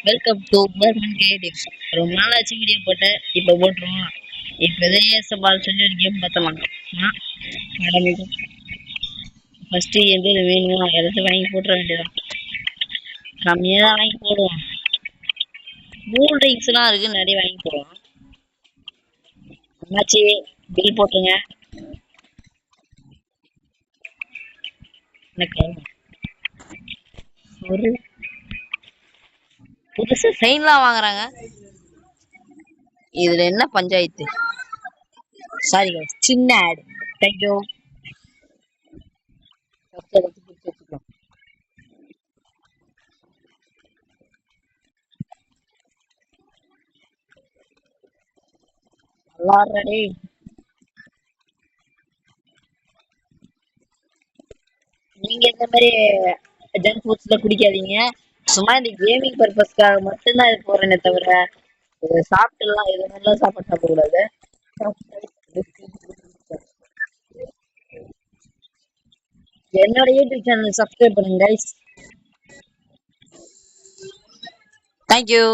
Welcome to Burman creatives. ரொம்ப நாள் ஆச்சு வீடியோ போட்டு இப்போ போட்டுருவோம். இப்போ இதே சவால் சொல்லி ஒரு கேம் பார்த்தலாம். ஆரம்பிக்கும். ஃபர்ஸ்ட் எது வேணுமோ எல்லாத்தையும் வாங்கி போட்டுற வேண்டியதான். கம்மியாக தான் வாங்கி போடுவோம். கூல் ட்ரிங்க்ஸ்லாம் இருக்கு, நிறைய வாங்கி போடுவோம். என்னாச்சு பில் போட்டுருங்க. எனக்கு ஒரு புதுசு செயின்லாம் வாங்குறாங்க. இதுல என்ன பஞ்சாயத்து? சாரி சின்ன ஆட். தேங்க்யூ. ஆல்ரெடி நீங்க இந்த மாதிரி ஜங்க் ஃபுட்ஸ்ல குடிக்காதீங்க. சும்மா இந்த கேமிங் பர்பஸ்க்காக மட்டும்தான் இது போறேனே தவிர சாப்பிட்டுலாம் இது மாதிரிலாம் சாப்பாடு சாப்பிடக்கூடாது. என்னோட யூடியூப் சேனல் சப்ஸ்கிரைப் பண்ணுங்க கைஸ். தேங்க்யூ.